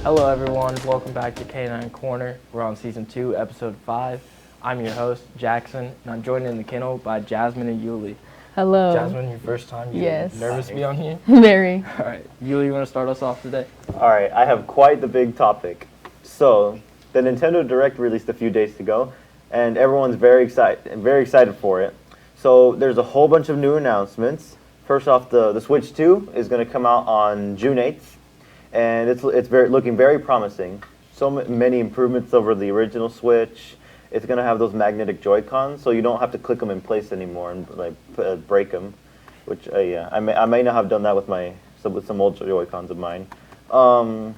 Hello everyone, welcome back to K9 Corner. We're on season 2, episode 5. I'm your host, Jackson, and I'm joined in the kennel by Jasmine and Yuli. Hello. Jasmine, your first time? Yes. Nervous to be on here? Very. All right, Yuli, you want to start us off today? All right, I have quite the big topic. So, the Nintendo Direct released a few days ago, and everyone's very excited for it. So, there's a whole bunch of new announcements. First off, the Switch 2 is going to come out on June 8th, and it's looking very promising. So many improvements over the original Switch. It's going to have those magnetic Joy-Cons, so you don't have to click them in place anymore and break them. Which I may not have done that with some old Joy-Cons of mine. Also,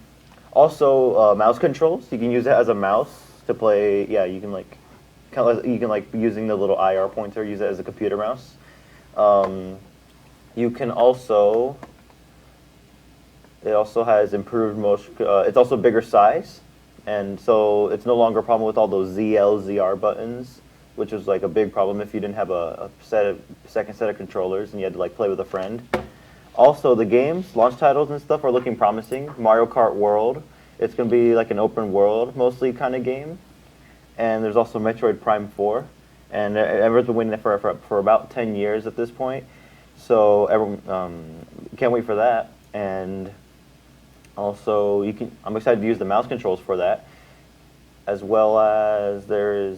mouse controls. You can use it as a mouse to play. Yeah, you can using the little IR pointer, use it as a computer mouse. You can also. It also has improved motion. It's also bigger size, and so it's no longer a problem with all those ZL, ZR buttons, which was like a big problem if you didn't have a second set of controllers and you had to play with a friend. Also, the games, launch titles and stuff are looking promising. Mario Kart World, it's going to be like an open world mostly kind of game, and there's also Metroid Prime 4, and everyone's been waiting for about 10 years at this point, so everyone can't wait for that. And also, I'm excited to use the mouse controls for that, as well as So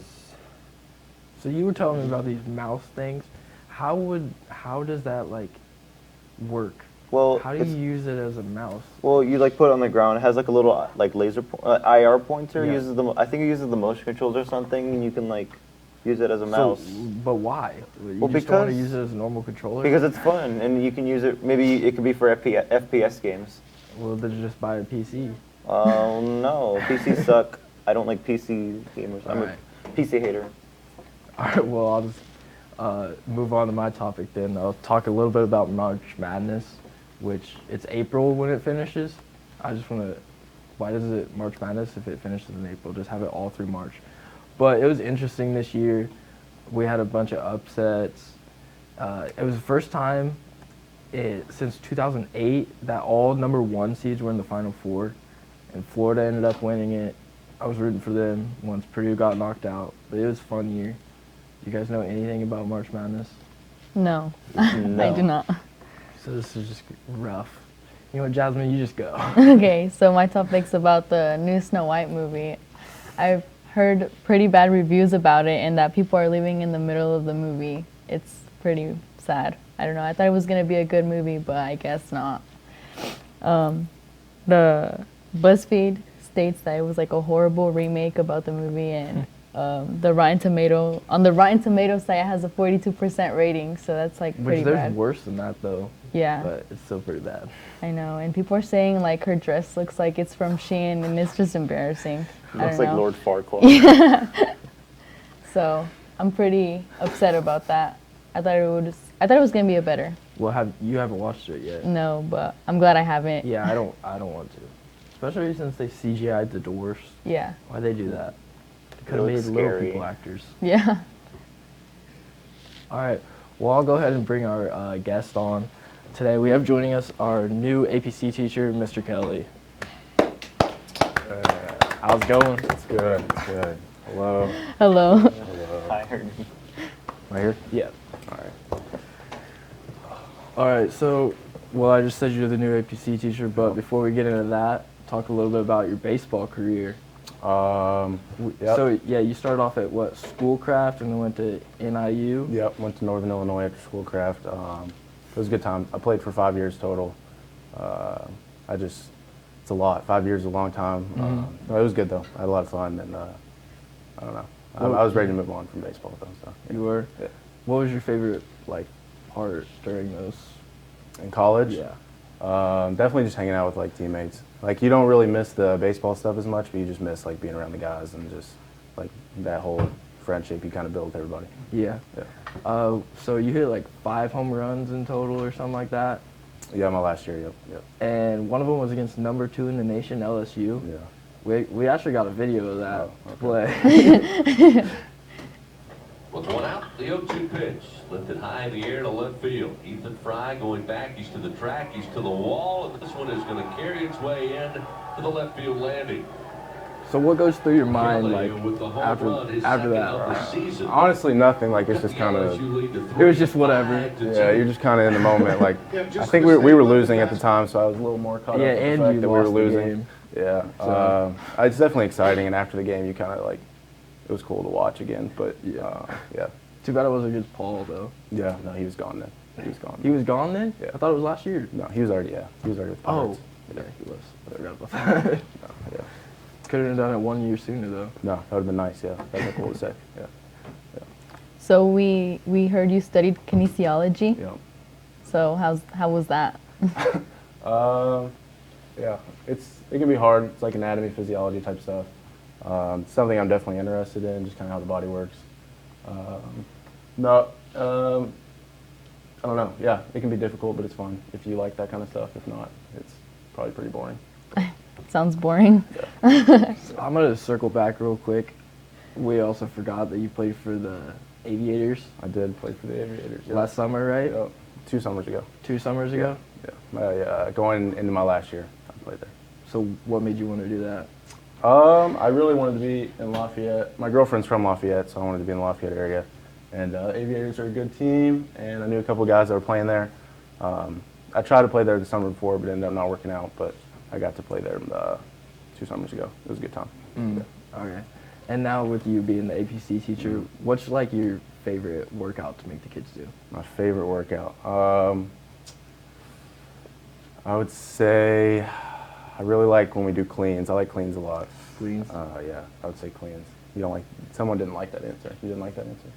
you were telling me about these mouse things. How does that work? Well, how do you use it as a mouse? Well, you put it on the ground. It has a little laser IR pointer. Yeah. I think it uses the motion controls or something, and you can use it as a mouse. But why? You just because want to use it as a normal controller? Because it's fun, and you can use it. Maybe it could be for FPS games. Well, then just buy a PC. No, PCs suck. I don't like PC gamers. I'm a PC hater. All right, well, I'll just move on to my topic then. I'll talk a little bit about March Madness, which it's April when it finishes. I just want to, why does it March Madness if it finishes in April? Just have it all through March. But it was interesting this year. We had a bunch of upsets. It was the first time since 2008 that all number 1 seeds were in the Final Four, and Florida ended up winning it. I was rooting for them once Purdue got knocked out, but it was a fun year. You guys know anything about March Madness? No, No. I do not. So this is just rough. You know what, Jasmine, you just go. Okay, so my topic's about the new Snow White movie. I've heard pretty bad reviews about it and that people are leaving in the middle of the movie. It's pretty sad. I don't know, I thought it was going to be a good movie, but I guess not. The BuzzFeed states that it was a horrible remake about the movie, and on the Rotten Tomatoes site it has a 42% rating, so that's pretty Which there's bad. worse than that though. Yeah. But it's still pretty bad. I know, and people are saying her dress looks like it's from Shein, and it's just embarrassing. Looks like Lord Farquaad. So I'm pretty upset about that. I thought it was gonna be a better. Well, you haven't watched it yet? No, but I'm glad I haven't. Yeah, I don't want to. Especially since they CGI'd the dwarfs. Yeah. Why'd they do that? They could have It made looks little scary. people actors. Yeah. All right. Well, I'll go ahead and bring our guest on. Today we have joining us our new APC teacher, Mr. Kelly. How's it going? It's good. It's good. Hello. Hello. Hello. I heard. Right here? Yeah. All right. All right. So, well, I just said you're the new APC teacher, but before we get into that, talk a little bit about your baseball career. Yep. So, yeah, you started off at what, Schoolcraft, and then went to NIU? Yep. Went to Northern Illinois after Schoolcraft. It was a good time. I played for 5 years total. It's a lot. 5 years is a long time. It was good though. I had a lot of fun, and I don't know. I was ready to move on from baseball though. So yeah. You were? Yeah. What was your favorite, part during those? In college, Yeah. definitely just hanging out with teammates. You don't really miss the baseball stuff as much, but you just miss being around the guys and just that whole friendship you kind of build with everybody. Yeah. Yeah. So you hit 5 home runs in total or something like that? Yeah, my last year. Yep. And one of them was against number 2 in the nation, LSU. Yeah. We actually got a video of that Oh, okay. play. With one out, the 0-2 pitch. Lifted high in the air to left field. Ethan Fry going back. He's to the track. He's to the wall. And this one is going to carry its way in to the left field landing. So what goes through your mind Kelly like with the home after run, his after second of the that? season. Honestly, nothing. Like it's just kind As of, you lead to It was just 3-5 whatever. to yeah, 2. you're just kind of in the moment. Like I think we were losing at the time, so I was a little more caught Yeah, up with and the fact you that we were lost the losing. game. Yeah, So- it's definitely exciting. And after the game, you kind of like, it was cool to watch again. But yeah, Too bad it wasn't against Paul though. yeah. No, he was gone then. He was gone. He was gone then? Yeah. I thought it was last year. No, he was already with the Oh, Pirates. yeah, he was. I forgot about that. No, yeah. Couldn't have done it 1 year sooner though. No, that would have been nice. Yeah, that'd been cool to say. Yeah, So we heard you studied kinesiology. yeah. So how was that? Yeah, it can be hard. It's like anatomy, physiology type stuff. Something I'm definitely interested in, just kind of how the body works. No, I don't know. Yeah, it can be difficult, but it's fun if you like that kind of stuff. If not, it's probably pretty boring. Sounds boring. So I'm gonna circle back real quick. We also forgot that you played for the Aviators I did play for the Aviators. Yeah. last summer, right? Yeah, 2 summers ago. 2 summers ago. Yeah, going into my last year, I played there. So what made you want to do that? I really wanted to be in Lafayette. My girlfriend's from Lafayette, so I wanted to be in the Lafayette area. And Aviators are a good team, and I knew a couple of guys that were playing there. I tried to play there the summer before, but it ended up not working out. But I got to play there 2 summers ago. It was a good time. Okay. And now with you being the APC teacher, what's like your favorite workout to make the kids do? My favorite workout. I would say I really like when we do cleans. I like cleans a lot. Cleans? Yeah, I would say cleans. You don't like? Someone didn't like that answer. You didn't like that answer?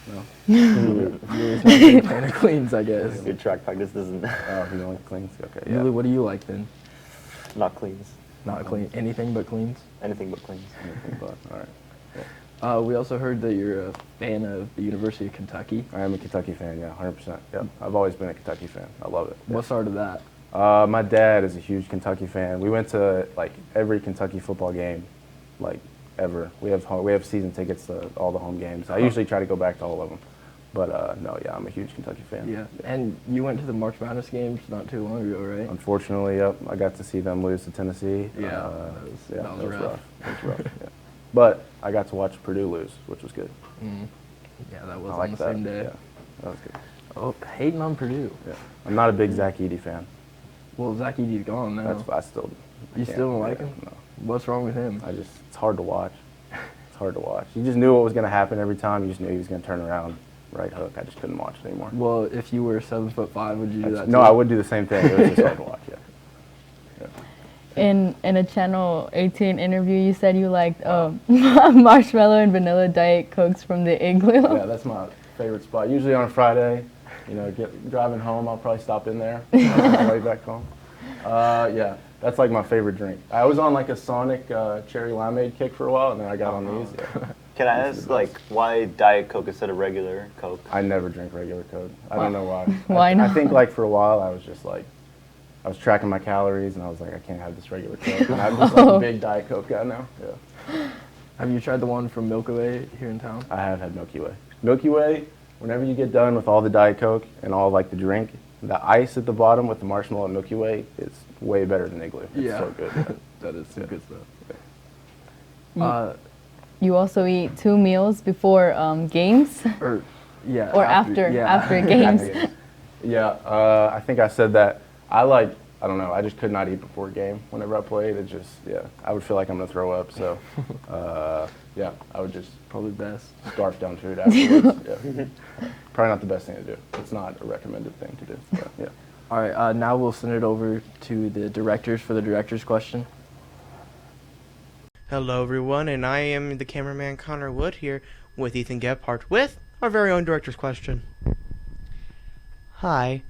No. You're not a big fan of cleans, I guess. Good track practice doesn't. Oh, you don't like cleans? Okay. Yeah. Yuli, what do you like then? Not cleans. Not clean. Anything but cleans? Anything but cleans. Anything but. All right. We also heard that you're a fan of the University of Kentucky. I am a Kentucky fan. Yeah, 100%. Yeah, I've always been a Kentucky fan. I love it. Yeah. What started that? My dad is a huge Kentucky fan. We went to like every Kentucky football game, like ever. We have season tickets to all the home games. I usually try to go back to all of them, but no, yeah, I'm a huge Kentucky fan. Yeah. And you went to the March Madness games not too long ago, right? Unfortunately, yep, I got to see them lose to Tennessee. Yeah, That was rough. rough. It was rough. Yeah. But I got to watch Purdue lose, which was good. Yeah, that was I on like the that. same day. Yeah, that was good. Oh, hating on Purdue. Yeah, I'm not a big Zach Edey fan. Well, Zach Edey's gone now. I still. I You can't- still don't like yeah, him? No. What's wrong with him? It's hard to watch. It's hard to watch. You just knew what was going to happen every time. You just knew he was going to turn around, right hook. I just couldn't watch it anymore. Well, if you were 7'5", would you do that? No, too? I would do the same thing. It was just hard to watch. Yeah. In a Channel 18 interview, you said you liked marshmallow and vanilla Diet Cokes from the Igloo. Yeah, that's my favorite spot. Usually on a Friday, driving home, I'll probably stop in there on the way back home. Yeah, that's like my favorite drink. I was on like a Sonic cherry limeade kick for a while, and then I got on these. Yeah. Can I ask, like, why Diet Coke instead of regular Coke? I never drink regular Coke. I don't know why. Why I not? think like for a while I was just like, I was tracking my calories, and I was like, I can't have this regular Coke. And I'm just like a big Diet Coke guy now. Yeah. Have you tried the one from Milky Way here in town? I have had Milky Way. Milky Way, whenever you get done with all the Diet Coke and all like the drink, the ice at the bottom with the marshmallow and Milky Way is way better than Igloo. It's so good. That is some good stuff. You also eat 2 meals before games Or yeah. or after games. Yeah, I think I said that. I don't know, I just could not eat before a game whenever I played. It just, I would feel like I'm going to throw up. So, yeah, I would just Probably best. scarf down food afterwards. Yeah. Probably not the best thing to do. It's not a recommended thing to do. But, yeah. All right. Now we'll send it over to the directors for the director's question. Hello everyone, and I am the cameraman Connor Wood here with Ethan Gephardt with our very own director's question. Hi.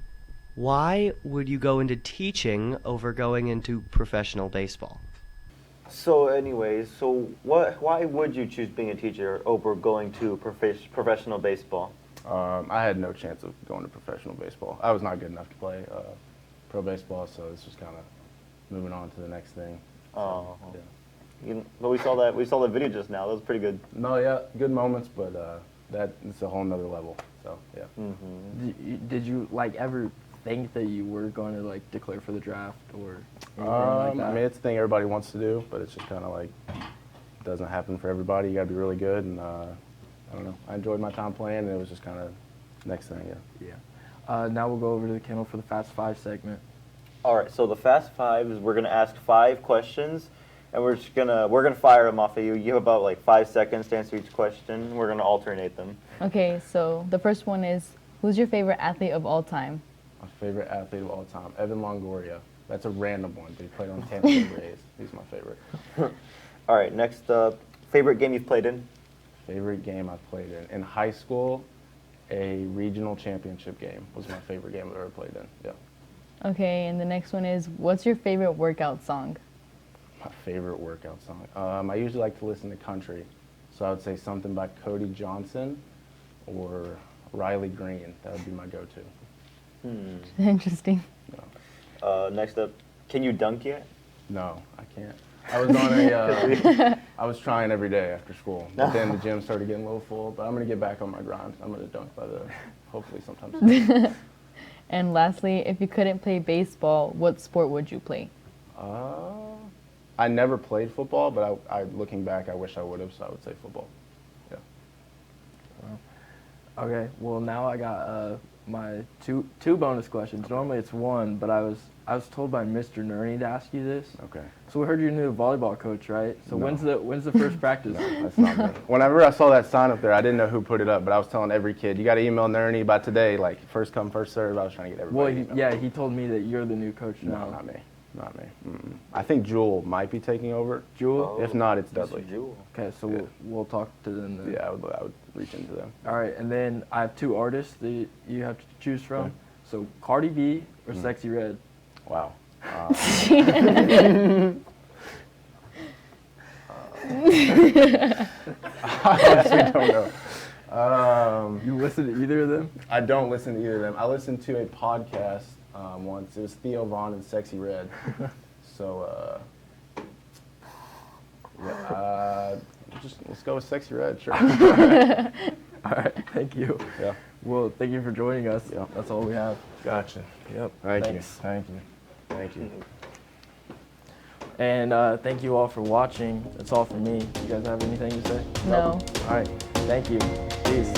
Why would you go into teaching over going into professional baseball? So, anyways, why would you choose being a teacher over going to professional baseball? I had no chance of going to professional baseball. I was not good enough to play pro baseball, so it's just kind of moving on to the next thing. Oh. Yeah. But we saw that video just now. That was pretty good. No, yeah, good moments, but it's a whole nother level. So yeah. Did you like ever think that you were going to like declare for the draft or anything like that? I mean, it's a thing everybody wants to do, but it's just kind of like it doesn't happen for everybody. You got to be really good, and I don't know. I enjoyed my time playing, and it was just kind of next thing. Yeah. Yeah. Now we'll go over to the kennel for the Fast Five segment. All right, so the Fast Five is we're gonna ask 5 questions, and we're gonna fire them off at you. You have about like 5 seconds to answer each question. We're gonna alternate them. Okay, so the first one is, who's your favorite athlete of all time? My favorite athlete of all time, Evan Longoria. That's a random one, but he played on Tampa Bay Rays. He's my favorite. All right, next up, favorite game you've played in? Favorite game I played in. In high school, a regional championship game was my favorite game I've ever played in. Yeah. Okay, and the next one is, what's your favorite workout song? My favorite workout song. I usually like to listen to country, so I would say something by Cody Johnson or Riley Green. That would be my go-to. Interesting. Next up, can you dunk yet? No, I can't. I was on a. I was trying every day after school, but then the gym started getting a little full. But I'm gonna get back on my grind. I'm gonna dunk by hopefully sometime soon. And lastly, if you couldn't play baseball, what sport would you play? I never played football, but looking back, I wish I would have. So I would say football. Yeah. Okay. Well, now I got my two bonus questions. Normally it's one, but I was told by Mr. Nerney to ask you this. Okay. So we heard you're new volleyball coach, right? So No. when's the first practice? That's not good. Whenever I saw that sign up there, I didn't know who put it up, but I was telling every kid, you got to email Nerney by today, like first come, first serve. I was trying to get Well, everybody. he told me that you're the new coach now. No, not me. Not me. Mm-mm. I think Jewel might be taking over. Jewel? If not, it's Dudley. Okay, so we'll talk to them then. Yeah, I would reach into them. All right, and then I have 2 artists that you have to choose from. So Cardi B or Sexy Red. Wow. I honestly don't know. You listen to either of them? I don't listen to either of them. I listened to a podcast once. It was Theo Vaughn and Sexy Red. So, let's go with Sexy Red, sure. All right, thank you. Yeah. Well, thank you for joining us. Yeah. That's all we have. Gotcha. Yep. Thank Thanks. you. Thank you. Thank you. And thank you all for watching. That's all for me. You guys have anything to say? No. All right. Thank you. Peace.